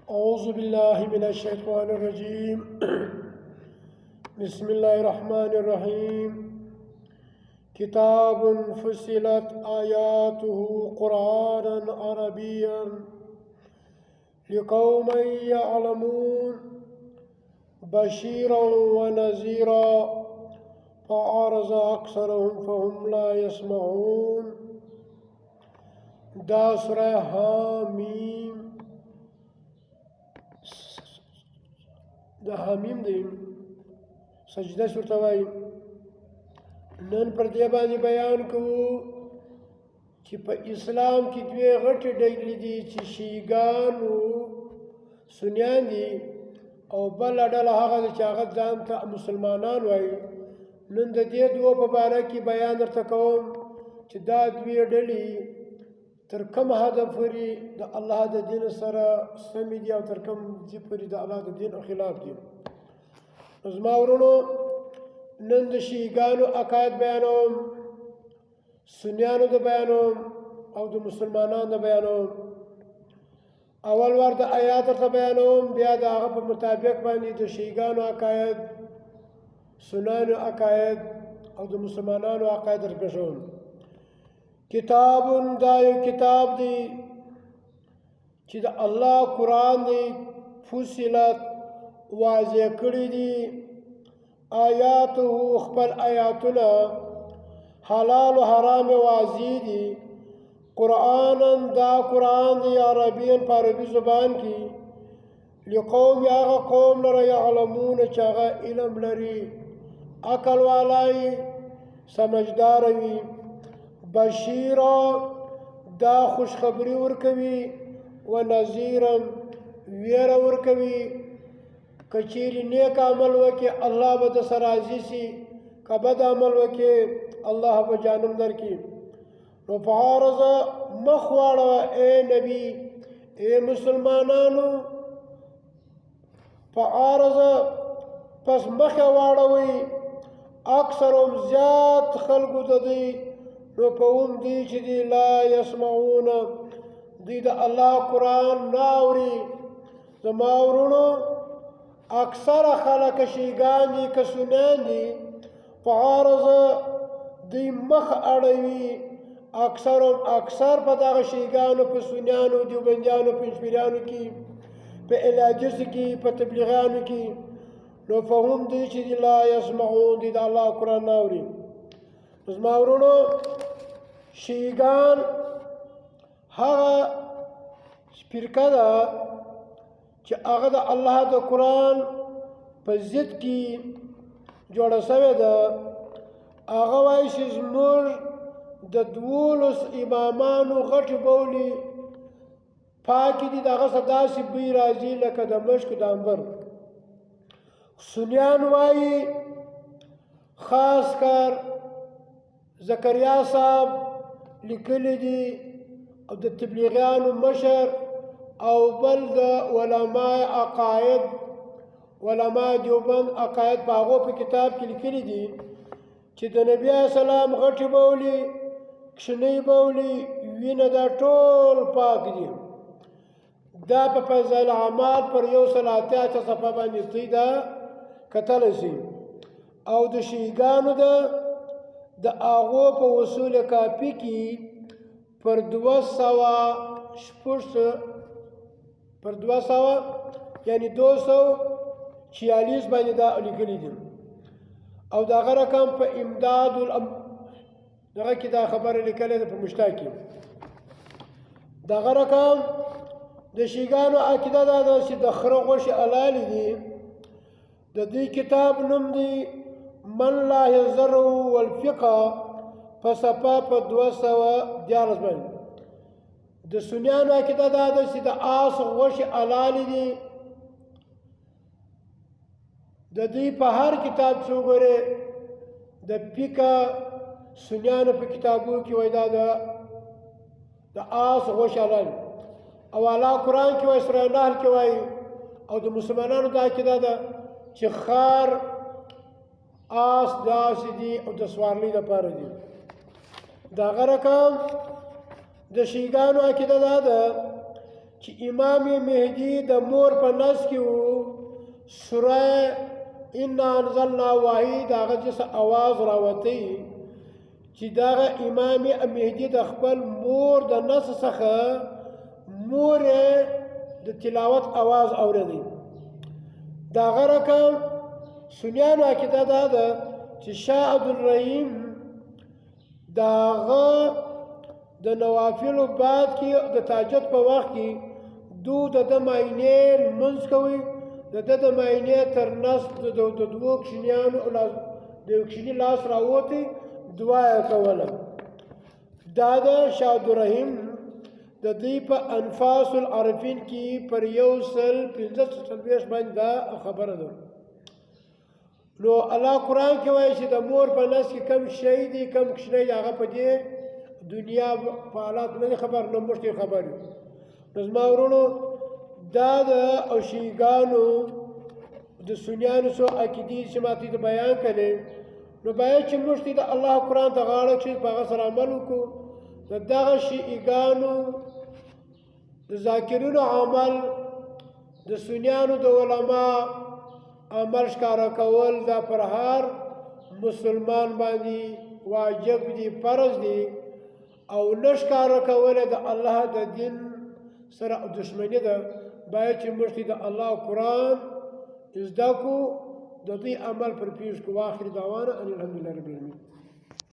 أعوذ بالله من الشيطان الرجيم بسم الله الرحمن الرحيم كتاب فصلت آياته قرآنا عربيا لقوم يعلمون بشيرا ونذيرا فأعرض أكثرهم فهم لا يسمعون دا سورة حامیم دا حامیم دی سجده سورته وایي نن پر دې باندې بیان کوو چې په اسلام کې دوی غټې ډلې دي چې شیعیګان سنیان دي او بله ډله هغه ده چې هغه ځان ته مسلمانان وایي نن د دې دوو په باره کې بیان درته کوم چې دا دوی ډلې تر کوم حده پورې د الله د دین سره سمې دي او تر کوم ځای پورې د الله د دین خلاف دي. زما ورونو نن د شیعیګانو عقاید بیانوم، سنیانو د بیانوم او د مسلمانانو د بیانوم. اول ور د آیات ورته بیانوم، بیا د هغه په مطابق باندې د شیعیګانو عقاید، سنیانو عقاید او د مسلمانانو عقاید درپېښوم. کتاب دا یو کتاب دی چې د الله قرآن دی، فصلت واضح کړي دي آیاته خپل آیاتونه، حلال و حرام واضح دي. قرآنا دا قرآن دی عربین په عربي زبان کې، لقوم هغه قوم لره یعلمون چې هغه علم لري، عقل والای، سمجدار وي. بشیرا دا خوشخبری ورکوي، و نذیرا ویره ورکوي. کچیری نیک عمل وکي الله به د سره راضي سي، که بد عمل وکي الله به جانم درکي. نو فعارض مخ واړوه اے نبی، اے مسلمانانو، فعارض پس مخه واړوئ اکثرهم زیات خلکو د دوی، نو په هم دی چې دی لا یسمعون، دوی د الله قرآن نه اوري. زما ورونو اکثره خلک شیعیګان دي که سنیان دي، فعارض دوی مخ اړوي اکثر په دغه شیعیګانو، په سنیانو، دیوبندیانو، پنجپیریانو کې، په الاجسو کې، په تبلیغیانو کې. نو فهم دوی چې دی لا یسمعون، دوی د الله قرآن نه اوري. زما ورونو شیعیګان هغه فرقه ده چې هغه د الله د قرآن په ضد کې جوړه شوې ده. هغه وایي چې زموږ د 12 امامانو غټې بولې پاکې دي، د هغه څخه داسې بوی راځي لکه د مشک د عنبر. سنیان وایي خاص کار زکریا صاحب لیکلی دي، او د تبلیغیانو مشر او بل د علماء عقاید، علماء دیوبند عقاید په هغو په کتاب کې لیکلي دي چې د نبي علیه السلام غټې بولې، کښنۍ بولې، وینه دا ټول پاک دي. دا په فضائل اعمال پر 188 صفحه باندې تی دا کتلی شي. او د شیعیګانو د هغو په اصول کافي کې پر 200 یعنی 246 باندې دا لیکلي دي. او د هغه رقم په امداد دغه کې دا خبره لیکلې ده په مشتاق کې. د هغه رقم د شیعیګانو عقیده دا ده چې د خره غوښې حلالې دي. د دې کتاب نوم دی من لا یزرع والفقه، په صفحه په 214 باندې. د سنیانو عقیده دا ده چې د آس غوښې حلالې دي. د دې په هر کتاب چې وګورې د فقه سنیانو په کتابو کې وایي دا د آس غوښې حلال، او الله قرآن کې وایي، سوره نحل کې وایي. او د مسلمانانو دا عقیده ده چې خار آس داسې دي او د سوارلۍ لپاره دي. د هغه رقم د شیعیګانو عقیده دا ده چې امام مهدي د مور په نس کې وو سوره انا انزلنا وحی د هغه چې اواز راوتی چې دغه امام مهدي د خپل مور د نس څخه مور د تلاوت اواز اوریدي دغه رقم سنیانو عقیده دا ده چې شاه عبدالرحیم دغه د نوافلو بعد کې د تهجد په وخت کې دو د معاینې لمونځ کوي د معاینې تر نس د دوو کښینیانو د یو کښیني لاس راووتی دعا یې کوله دا د شاه عبدالرحیم د دوی په انفاس العارفین کې پر 145 باندې دا خبره ده نو الله قرآن کې وایي چې د مور په نس کې کم شی دی کم کښینی دی هغه په دې دنیا په حالات نه خبر نه موږ ته خبر یو نو زما ورونو دا د اوشیګانو د سنیانو څو عقیدې چې ما ته بیان کړې نو باید چې موږ ته د الله قرآن ته غاړه کړي په هغه سره عمل وکړو د دغه شیعیګانو د ذاکرینو عمل د سنیانو د علما عمل ښکاره کول دا پر هر مسلمان باندې واجب دي فرض دي او نه ښکاره کول د الله د دین سره دشمنی ده باید چې موږ د الله قرآن زده کړو د دې عمل پر پیش کو واخر دعوانا ان الحمدلله رب العالمین